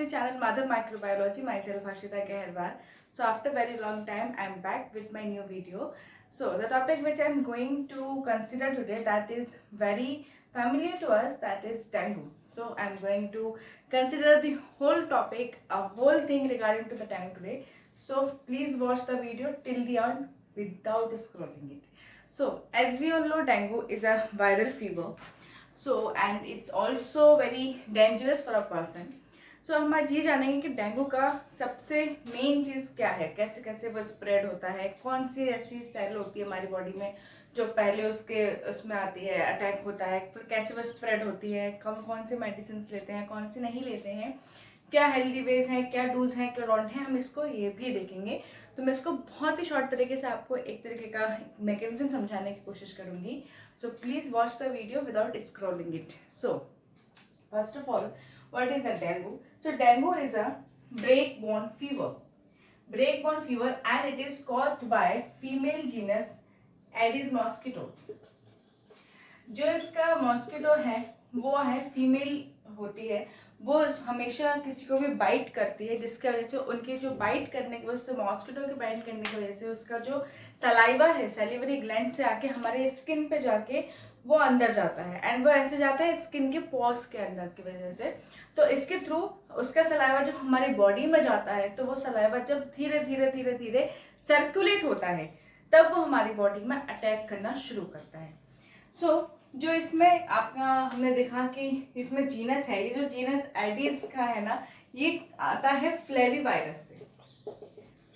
channel Mother Microbiology, myself Harshita Keherwar. So after very long time I am back with my new video. So the topic which I am going to consider today, that is very familiar to us, that is dengue. So I am going to consider the whole topic, a whole thing regarding to the dengue today. So please watch the video till the end without scrolling it. So as we all know, dengue is a viral fever. So and it's also very dangerous for a person. So हम आज ये जानेंगे कि dengue का सबसे main चीज़ क्या है, कैसे कैसे वो स्प्रेड होता है, कौन सी ऐसी सेल होती है हमारी बॉडी में जो पहले उसके उसमें आती है, अटैक होता है, फिर कैसे वो स्प्रेड होती है, कौन कौन से मेडिसिन लेते हैं, कौन से नहीं लेते हैं, क्या हेल्दी वेज हैं, क्या डूज हैं, क्या डोंट हैं, हम इसको ये भी देखेंगे. तो मैं इसको बहुत ही शॉर्ट तरीके से आपको एक तरीके का मैकेनिज्म समझाने की कोशिश करूंगी. So please watch the video without scrolling it. So first of all, what is the dengue? So dengue is a break-borne fever. Break-borne fever, and it is caused by female genus Aedes mosquitoes. जो इसका mosquito है वो है female होती है, वो हमेशा किसी को भी बाइट करती है, जिसकी वजह से उनके जो बाइट करने की वजह से, मॉस्किटो के बाइट करने की वजह से उसका जो सलाइवा है सैलिवरी ग्लैंड से आके हमारे स्किन पे जाके वो अंदर जाता है, एंड वो ऐसे जाता है स्किन के पोर्स के अंदर की वजह से. तो इसके थ्रू उसका सलाइवा जब हमारी बॉडी में जाता है तो वो सलाइवा जब धीरे धीरे धीरे धीरे सर्कुलेट होता है तब वो हमारी बॉडी में अटैक करना शुरू करता है. सो जो इसमें आपका हमने देखा कि इसमें जीनस है, ये जो जीनस एडिस का है ना, ये आता है फ्लेवी वायरस से.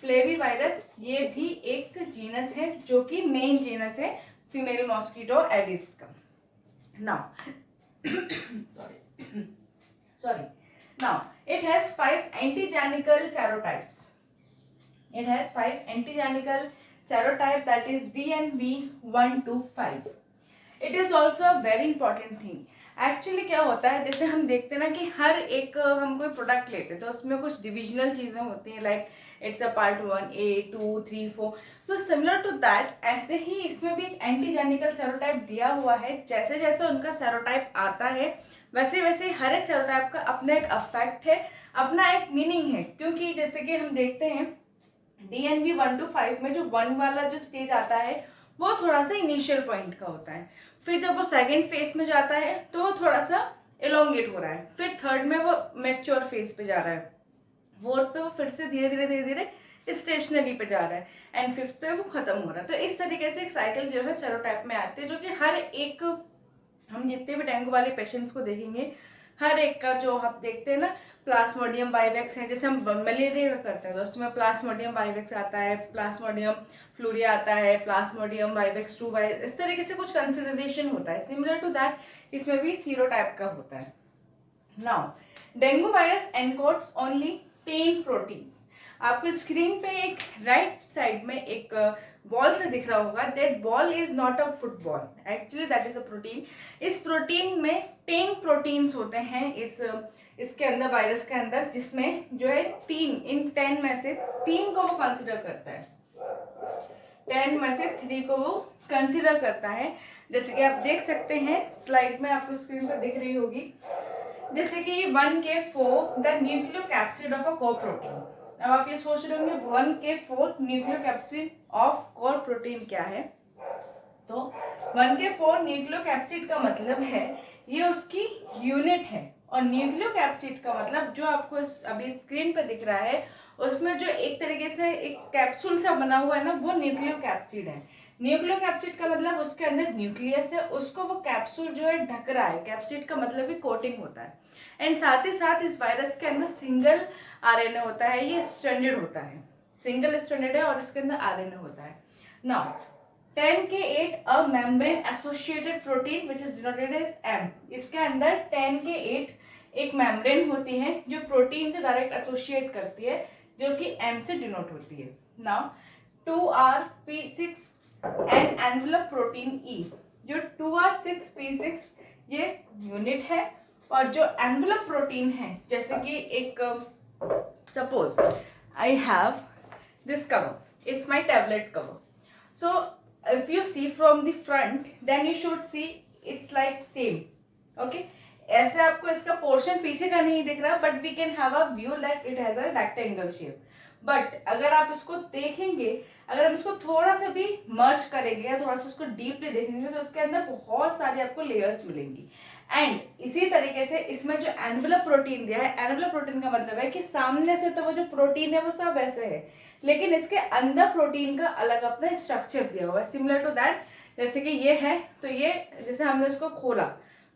फ्लेवी वायरस ये भी एक जीनस है जो कि मेन जीनस है फीमेल मॉस्किटो एडिस का. Now now it has 5 antigenical serotypes. It has 5 antigenical serotype, that is DNV 1 to 5. It is also a very important thing. Actually क्या होता है, जैसे हम देखते हैं ना कि हर एक हम कोई प्रोडक्ट लेते हैं तो उसमें कुछ डिविजनल चीज़ें होती हैं, like it's a part 1, A, 2, 3, 4. तो सिमिलर टू दैट ऐसे ही इसमें भी एक एंटीजेनिकल सेरोटाइप दिया हुआ है. जैसे जैसे उनका सेरोटाइप आता है वैसे वैसे हर एक सेरोटाइप का अपना एक अफेक्ट है, अपना एक मीनिंग है. क्योंकि जैसे कि हम देखते हैं DNV 1 to 5 में जो 1 वाला जो स्टेज आता है वो थोड़ा सा इनिशियल पॉइंट का होता है, फिर जब वो सेकेंड फेज में जाता है तो वो थोड़ा सा एलोंगेट हो रहा है, फिर थर्ड में वो मैच्योर फेज पे जा रहा है, फोर्थ पे वो फिर से धीरे धीरे धीरे धीरे स्टेशनरी पे जा रहा है, एंड फिफ्थ पे वो खत्म हो रहा है. तो इस तरीके से एक साइकिल जो है सेरोटाइप में आते हैं, जो कि हर एक हम जितने भी डेंगू वाले पेशेंट्स को देखेंगे हर एक का जो आप देखते हैं ना, प्लाज्मोडियम वाइवेक्स है, जैसे हम मलेरिया का करते हैं तो उसमें प्लाज्मोडियम वाइवेक्स आता है, प्लाज्मोडियम फ्लोरिया आता है, प्लाज्मोडियम वाइवेक्स 2 इस तरीके से कुछ कंसिडरेशन होता है. सिमिलर टू दैट इसमें भी सीरोटाइप का होता है. Now dengue virus encodes only 10 proteins. आपको स्क्रीन पे एक राइट साइड में एक बॉल से दिख रहा होगा, that ball is not a football, actually that is a protein. इस प्रोटीन में 10 प्रोटीन्स होते हैं इसके अंदर, वायरस के अंदर, जिसमें जो है 3, इन 10 में से 3 को वो कंसिडर करता है, 10 में से 3 को वो कंसिडर करता है. जैसे कि आप देख सकते हैं स्लाइड में, आपको स्क्रीन पर दिख रही होगी, जैसे कि 1K4 the nucleocapsid of a core protein. अब आप ये सोच रहे होंगे 1K4 nucleocapsid of core protein क्या है. तो 1K4 न्यूक्लियोकैप्सिड का मतलब है ये उसकी यूनिट है, और न्यूक्लियोकैप्सिड का मतलब जो आपको अभी स्क्रीन पे दिख रहा है उसमें जो एक तरीके से एक कैप्सूल सा बना हुआ है ना, वो न्यूक्लियोकैप्सिड है. न्यूक्लियोकैप्सिड का मतलब उसके अंदर न्यूक्लियस है, उसको वो कैप्सूल जो है ढक रहा है. कैप्सिड का मतलब भी कोटिंग होता है. एंड साथ ही साथ इस वायरस के अंदर सिंगल आरएनए होता है, ये स्ट्रैंडेड होता है, सिंगल स्ट्रैंडेड है और इसके अंदर आरएनए होता है. Now 10K8 a membrane associated protein which is denoted as M. इसके अंदर 10K8 एक मेम्ब्रेन होती है जो प्रोटीन से डायरेक्ट एसोसिएट करती है, जो कि M से डिनोट होती है. Now 2R6P6 and envelope protein E. जो 2R6P6 ये यूनिट है, और जो एनवेलप प्रोटीन है, जैसे कि एक suppose I have this cover, it's my tablet cover. So if you see from the front, then you should see it's like same, okay. ऐसे आपको इसका पोर्शन पीछे का नहीं दिख रहा, but we can have a view that it has a rectangle shape. But अगर आप इसको देखेंगे, अगर हम इसको थोड़ा सा भी मर्ज करेंगे या थोड़ा सा इसको डीपली देखेंगे तो इसके अंदर बहुत सारी आपको लेयर्स मिलेंगी। एंड इसी तरीके से इसमें जो एनवेलप प्रोटीन दिया है, एनवेलप प्रोटीन का मतलब है कि सामने से तो वो जो प्रोटीन है वो सब ऐसे है, लेकिन इसके अंदर प्रोटीन का अलग अपना स्ट्रक्चर दिया हुआ है, सिमिलर टू दैट। जैसे कि ये है, तो ये जैसे हमने इसको खोला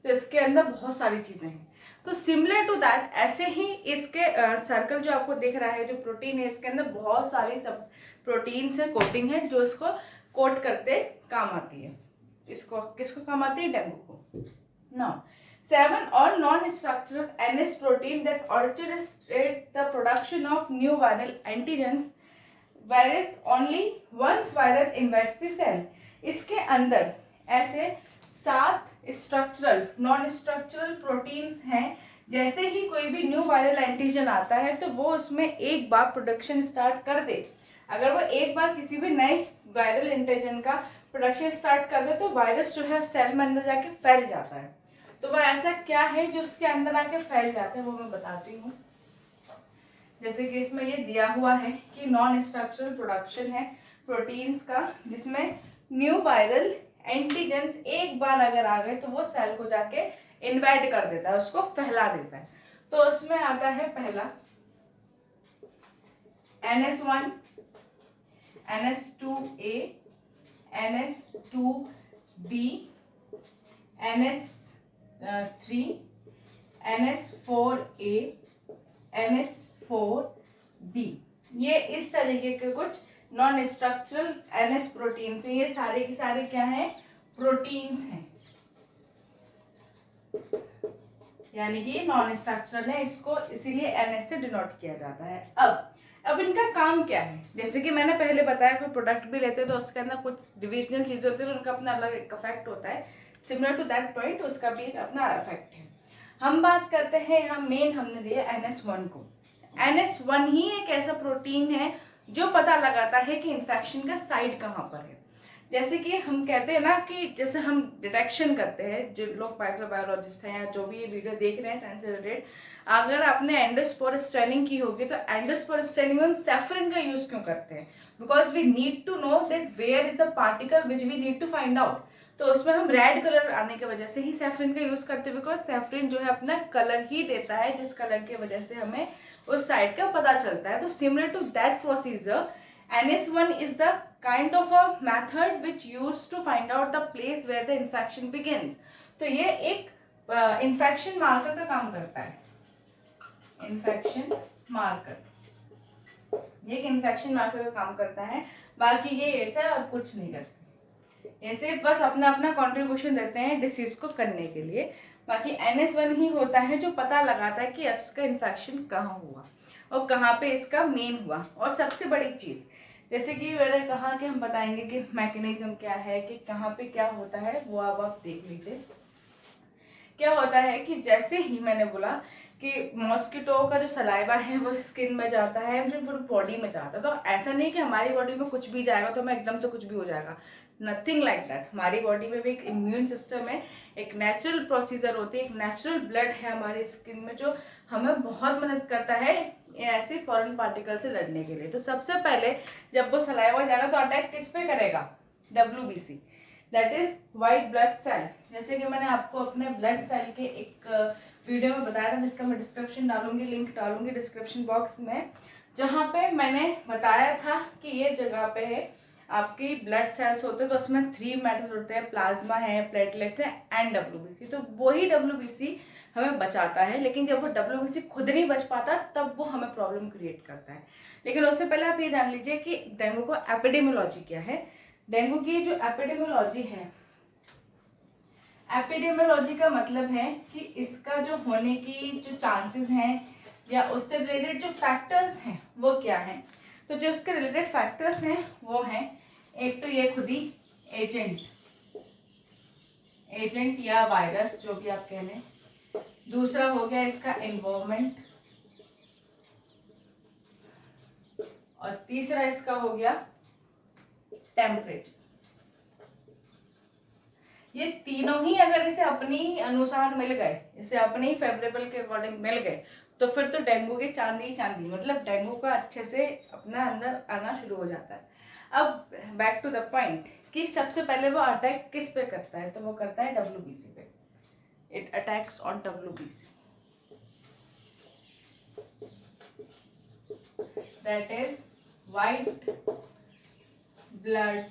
तो इसके अंदर बहुत सारी चीजें हैं, तो सिमिलर टू दैट ऐसे ही इसके सर्कल जो आपको दिख रहा है, जो प्रोटीन है इसके अंदर बहुत सारी सब प्रोटीन से कोटिंग है जो इसको कोट करते काम आती है। इसको किसको काम आती है? डेंगू को। Now 7 all non-structural NS protein that orchestrate the production of new viral antigens virus only once virus invades the cell। इसके अंदर ऐसे 7 स्ट्रक्चरल नॉन स्ट्रक्चरल प्रोटीन्स हैं। जैसे ही कोई भी न्यू वायरल एंटीजन आता है तो वो उसमें एक बार प्रोडक्शन स्टार्ट कर दे। अगर वो एक बार किसी भी नए वायरल एंटीजन का प्रोडक्शन स्टार्ट कर दे तो वायरस जो है सेल में अंदर जाके फैल जाता है। तो वह ऐसा क्या है जो उसके अंदर आके फैल जाता है, वो मैं बताती हूँ। जैसे कि इसमें ये दिया हुआ है कि नॉन स्ट्रक्चरल प्रोडक्शन है प्रोटीन्स का, जिसमें न्यू वायरल एंटीजेंस एक बार अगर आ गए तो वो सेल को जाके इन्वाइट कर देता है, उसको फैला देता है। तो उसमें आता है पहला NS1, NS2A, NS2B, NS3, NS4A, NS4D। ये इस तरीके के कुछ नॉन स्ट्रक्चरल NS प्रोटीन्स हैं। ये सारे के सारे क्या हैं? प्रोटीन्स हैं, यानी कि नॉन स्ट्रक्चरल है, इसको इसीलिए NS से डिनोट किया जाता है। अब इनका काम क्या है? जैसे कि मैंने पहले बताया, कोई प्रोडक्ट भी लेते हैं तो उसके अंदर कुछ डिविजनल चीजें होती है, उनका अपना अलग इफेक्ट होता है। सिमिलर टू दैट पॉइंट उसका भी अपना इफेक्ट है। हम बात करते हैं यहाँ मेन हमने लिया NS1 को। NS1 ही एक ऐसा प्रोटीन है जो पता लगाता है कि इन्फेक्शन का साइड कहाँ पर है। जैसे कि हम कहते हैं ना कि जैसे हम डिटेक्शन करते हैं, जो लोग माइक्रोबायोलॉजिस्ट हैं या जो भी ये वीडियो देख रहे हैं साइंस से रिलेटेड, अगर आपने एंडोस्पोर स्टैनिंग की होगी तो एंडोस्पोर स्टैनिंग में हम सैफरन का यूज क्यों करते हैं? Because we need to know that where is the particle which we need to find out. तो उसमें हम रेड कलर आने की वजह से ही सैफरन का यूज करते हैं, बिकॉज सैफरन जो है अपना कलर ही देता है जिस कलर की वजह से हमें उस साइड का पता चलता है। तो similar to that procedure NS1 is the kind of a method which used to find out the place where the infection begins। तो ये एक infection marker का काम करता है। infection marker, ये एक infection marker का काम करता है। बाकी ये ऐसा और कुछ नहीं करता, ऐसे बस अपना अपना कंट्रीब्यूशन देते हैं डिसीज को करने के लिए। बाकी NS1 ही होता है जो पता लगाता है कि अब इसका इन्फेक्शन कहाँ हुआ और कहाँ पे इसका मेन हुआ। और सबसे बड़ी चीज, जैसे कि मैंने कहा कि हम बताएंगे कि मैकेनिज्म क्या है, कि कहाँ पे क्या होता है, वो अब आप देख लीजिए। क्या होता है कि जैसे ही मैंने बोला कि मॉस्किटो का जो सलाइवा है वो स्किन में जाता है, फिर पूरी बॉडी में जाता है। तो ऐसा नहीं कि हमारी बॉडी में कुछ भी जाएगा तो हमें एकदम से कुछ भी हो जाएगा, नथिंग लाइक दैट। हमारी बॉडी में भी एक इम्यून सिस्टम है, एक नेचुरल प्रोसीजर होती है, एक नेचुरल ब्लड है हमारी स्किन में जो हमें बहुत मदद करता है ऐसे फॉरेन पार्टिकल से लड़ने के लिए। तो सबसे पहले जब वो सलाइवा जाएगा तो अटैक किस पे करेगा? WBC, that is white blood cell. जैसे कि मैंने आपको अपने ब्लड सेल के एक वीडियो में बताया था, जिसका मैं डिस्क्रिप्शन डालूंगी, लिंक डालूंगी डिस्क्रिप्शन बॉक्स में, जहाँ पे मैंने बताया था कि ये जगह पे है आपकी ब्लड सेल्स होते हैं। तो उसमें 3 मेटल होते हैं, प्लाज्मा है, प्लेटलेट्स है एंड WBC। तो वही WBC हमें बचाता है, लेकिन जब वो WBC खुद नहीं बच पाता तब वो हमें प्रॉब्लम क्रिएट करता है। लेकिन उससे पहले आप ये जान लीजिए कि डेंगू को एपिडेमियोलॉजी क्या है। डेंगू की जो एपिडेमियोलॉजी है, एपिडेमियोलॉजी का मतलब है कि इसका जो होने की जो चांसेस हैं या उससे रिलेटेड जो फैक्टर्स हैं वो क्या हैं। तो जो उसके रिलेटेड फैक्टर्स हैं वो हैं, एक तो ये खुद ही एजेंट या वायरस जो भी आप कह लें, दूसरा हो गया इसका एनवायरनमेंट, और तीसरा इसका हो गया टेम्परेचर। ये तीनों ही अगर इसे अपनी अनुसार मिल गए, इसे अपने ही फेवरेबल के अकॉर्डिंग मिल गए, तो फिर तो डेंगू की चांदी ही चांदी, मतलब डेंगू का अच्छे से अपना अंदर आना शुरू हो जाता है। अब बैक टू द पॉइंट कि सबसे पहले वो अटैक किस पे करता है, तो वो करता है WBC पे। It attacks on WBC, that is white blood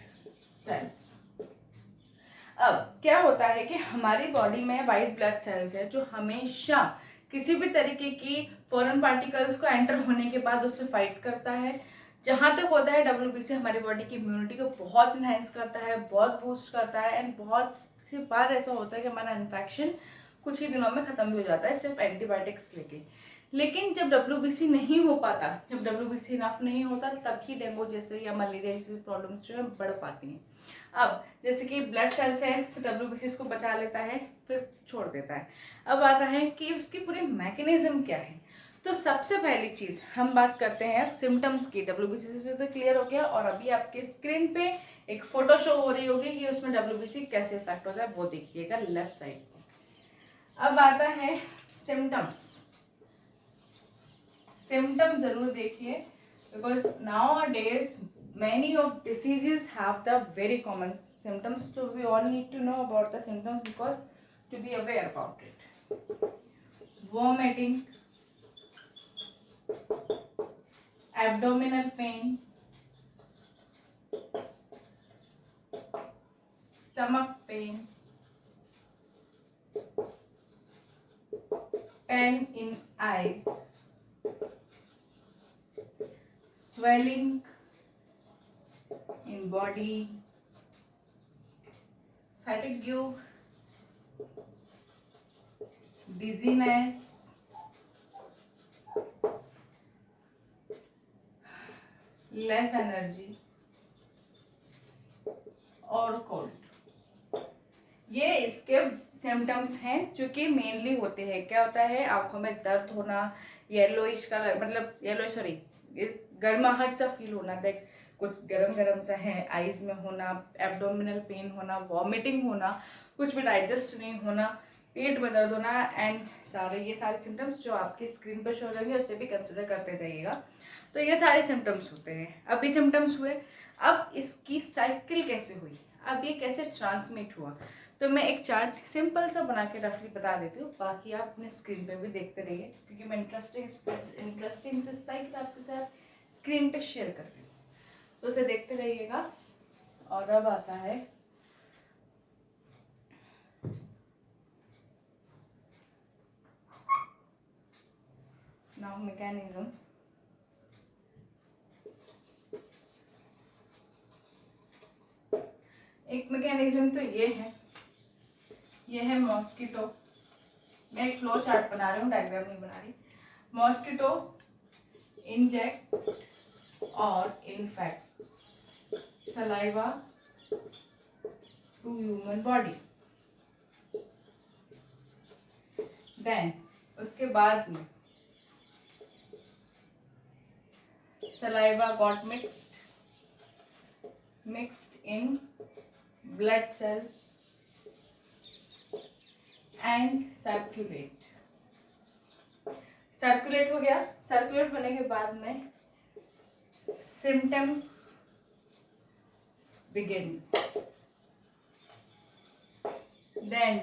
cells. अब क्या होता है कि हमारी बॉडी में वाइट ब्लड सेल्स है जो हमेशा किसी भी तरीके की फॉरेन पार्टिकल्स को एंटर होने के बाद उससे फाइट करता है। जहां तक होता है WBC हमारी बॉडी की इम्यूनिटी को बहुत इनहेंस करता है, बहुत बूस्ट करता है, एंड बहुत सी बार ऐसा होता है कि हमारा इन्फेक्शन कुछ ही दिनों में खत्म भी हो जाता है सिर्फ एंटीबायोटिक्स लेके। लेकिन जब WBC नहीं हो पाता, जब WBC इनफ नहीं होता, तभी डेंगू जैसे या मलेरिया जैसी प्रॉब्लम्स जो है बढ़ पाती हैं। अब जैसे कि ब्लड सेल्स है तो WBC इसको बचा लेता है फिर छोड़ देता है। अब आता है कि उसकी पूरी मैकेनिज्म क्या है। तो सबसे पहली चीज हम बात करते हैं सिम्टम्स की। WBC से तो क्लियर हो गया, और अभी आपके स्क्रीन पे एक फोटो शो हो रही होगी कि उसमें WBC कैसे इफेक्ट होता है, वो देखिएगा लेफ्ट साइड पे। अब आता है सिम्टम्स। सिम्टम्स जरूर देखिए, because नाउ-a-days many of diseases have the very common symptoms, so we all need to know about the symptoms because to be aware about it. Vomiting, abdominal pain, stomach pain, pain in eyes, swelling in body, fatigue, dizziness, less energy और cold. ये इसके symptoms हैं जो कि mainly होते हैं। क्या होता है, आंखों में दर्द होना, येलोइश कलर, मतलब येलो सॉरी गर्माहट सा फील होना, देख कुछ गरम गरम सा है, आईज में होना, एब्डोमिनल पेन होना, वॉमिटिंग होना, कुछ भी डाइजेस्ट नहीं होना, पेट में दर्द होना, एंड ये सारे सिम्टम्स जो आपकी स्क्रीन पर शो रहेंगे उसे भी कंसिडर करते जाइएगा। तो ये सारे सिम्टम्स होते हैं। अब ये सिम्टम्स हुए, अब इसकी साइकिल कैसे हुई, अब ये कैसे ट्रांसमिट हुआ, तो मैं एक चार्ट सिंपल सा बना के रफली बता देती हूँ, बाकी आप अपने स्क्रीन पे भी देखते रहिए क्योंकि मैं इंटरेस्टिंग से साइकिल आपके साथ स्क्रीन पे शेयर कर रही हूँ, तो उसे देखते रहिएगा। और अब आता है नाउ मैकेनिज्म। एक मैकेनिज्म तो ये है मॉस्किटो। मैं एक फ्लो चार्ट बना रही हूँ, डायग्राम नहीं बना रही। मॉस्किटो इंजेक्ट और infect saliva to human body. Then उसके बाद में saliva got mixed in blood cells and circulate हो गया। सर्कुलेट होने के बाद में symptoms begins, then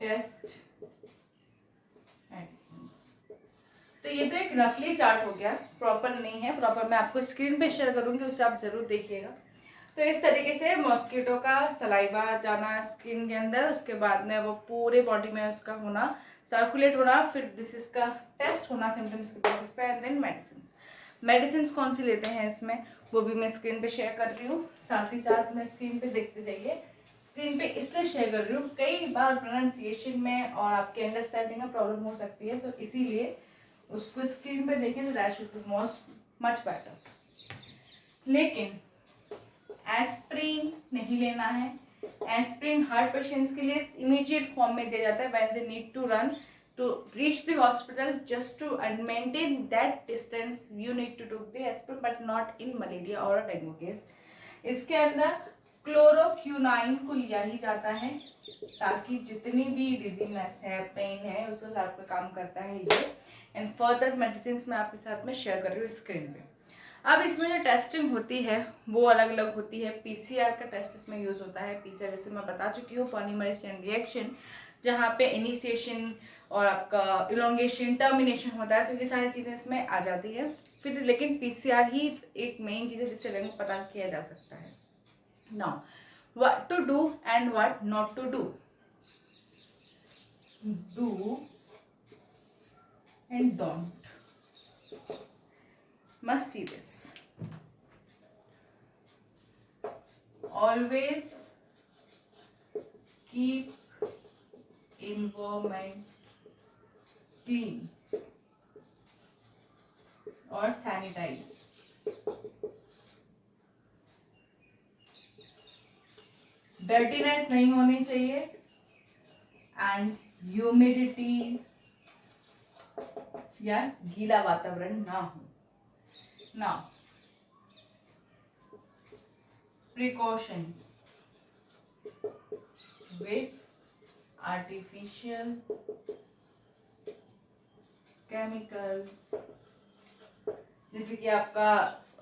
test medicines। तो ये तो एक रफली चार्ट हो गया, प्रॉपर नहीं है, प्रॉपर मैं आपको स्क्रीन पे शेयर करूंगी, उसे आप जरूर देखिएगा। तो इस तरीके से मॉस्किटो का सलाइवा जाना स्किन के अंदर, उसके बाद में वो पूरे बॉडी में उसका होना, सर्कुलेट होना, फिर डिसीज का टेस्ट होना सिम्टम्स के बेसिस पे, एंड देन मेडिसिन कौन सी लेते हैं इसमें, वो भी मैं स्क्रीन पे शेयर कर रही हूँ। साथ ही साथ में स्क्रीन पे देखते जाइए। स्क्रीन पे इसलिए शेयर कर रही हूँ, कई बार प्रोनाउंसिएशन में और आपके अंडरस्टैंडिंग में प्रॉब्लम हो सकती है, तो इसीलिए उसको स्क्रीन पे देखें तो that should be much better. लेकिन एस्प्रिन नहीं लेना है। एस्प्रिन हार्ट पेशेंट्स के लिए इमीडिएट फॉर्म में दिया जाता है when they need to run to reach the hospital, just to maintain that distance you need to take the aspirin, but not in malaria और डेंगू केस। इसके अंदर chloro क्यूनाइन को लिया ही जाता है ताकि जितनी भी डिजीनेस है, पेन है, उसके साथ में काम करता है ये। एंड फर्दर मेडिसिन मैं आपके साथ में शेयर कर रही हूँ स्क्रीन पे। अब इसमें जो टेस्टिंग होती है वो अलग अलग होती है। पीसीआर का टेस्ट इसमें यूज होता है। पीसीआर जैसे मैं बता चुकी हूँ, पॉलीमरेज चेन रिएक्शन, जहाँ पे इनिशिएशन और आपका इलोंगेशन, टर्मिनेशन होता है, तो ये सारी चीज़ें इसमें आ जाती है। फिर लेकिन पीसीआर ही एक मेन चीज़ है जिससे रंग पता किया जा सकता है। Now what to do and what not to do. Do and don't, must see this. Always keep environment clean or sanitize. Dirtiness नहीं होनी चाहिए and humidity या गीला वातावरण ना हो। Now, precautions with artificial chemicals, जैसे कि आपका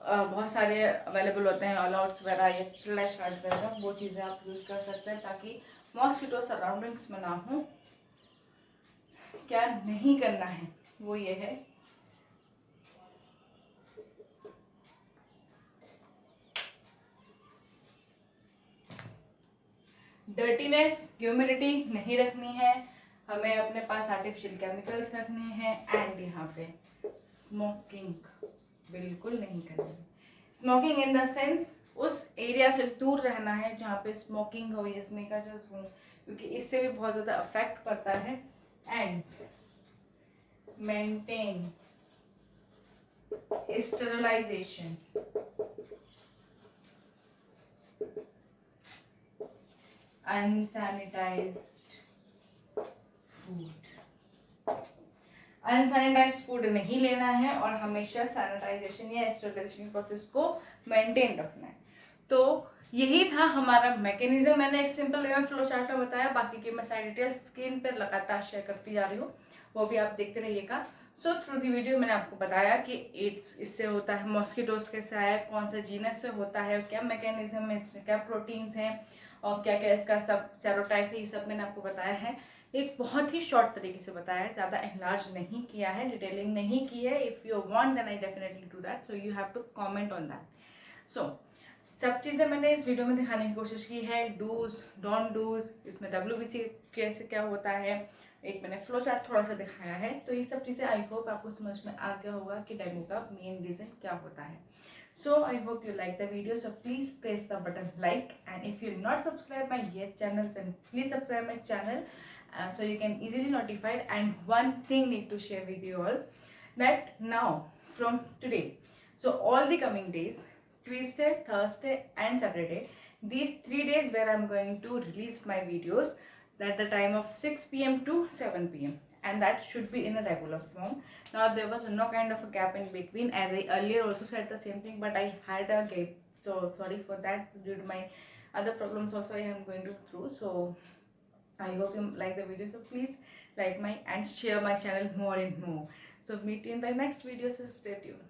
बहुत सारे अवेलेबल होते हैं ऑल आउट्स वगैरह या फ्लैश कार्ड वगैरह, वो चीज़ें आप यूज़ कर सकते हैं ताकि मॉस्किटो सराउंडिंग्स में ना हो। क्या नहीं करना है वो ये है, डर्टीनेस, ह्यूमिडिटी नहीं रखनी है, हमें अपने पास आर्टिफिशियल केमिकल्स रखने हैं, एंड यहाँ पे स्मोकिंग बिल्कुल नहीं करनी है। स्मोकिंग इन द सेंस उस एरिया से दूर रहना है जहाँ पे स्मोकिंग हो या स्मोकर्स हो, क्योंकि इससे भी बहुत ज़्यादा अफेक्ट पड़ता है। And maintain sterilization, unsanitized food, unsanitized food नहीं लेना है और हमेशा सैनिटाइजेशन या स्टेरिलाइजेशन प्रोसेस को मेंटेन रखना है। तो यही था हमारा मैकेनिज्म। मैंने एक सिंपल वे में फ्लो चार्ट में बताया, बाकी की मैं सारी डिटेल्स स्क्रीन पर लगातार शेयर करती जा रही हूँ, वो भी आप देखते रहिएगा। सो थ्रू दी वीडियो मैंने आपको बताया कि एड्स इससे होता है, मॉस्किटोज कैसे आया, कौन सा जीनस से होता है, क्या मैकेनिज्म है, इसमें क्या प्रोटीन्स हैं और क्या क्या इसका सब सेरोटाइप है, ये सब मैंने आपको बताया है। एक बहुत ही शॉर्ट तरीके से बताया है, ज़्यादा एनलार्ज नहीं किया है, डिटेलिंग नहीं की है। If you want then I definitely do that, so you have to comment on that. So सब चीज़ें मैंने इस वीडियो में दिखाने की कोशिश की है, डूज डोंट डूज, इसमें WBC कैसे क्या होता है, एक मैंने फ्लो चार्ट थोड़ा सा दिखाया है। तो ये सब चीज़ें आई होप आपको समझ में आ गया होगा कि डेंगू का मेन रीज़न क्या होता है। So I hope you like the video. So please press the button like, and if you not subscribe my yet channel, then please subscribe my channel so you can easily notified. And one thing need to share with you all, that now from today, so all the coming days, Tuesday, Thursday and Saturday, these 3 days where I'm going to release my videos at the time of 6 p.m. to 7 p.m. and that should be in a regular form. Now there was no kind of a gap in between, as I earlier also said the same thing, but I had a gap, so sorry for that. Due to my other problems also I am going to through. So I hope you like the video, so please like my and share my channel more and more. So meet you in the next video, so stay tuned.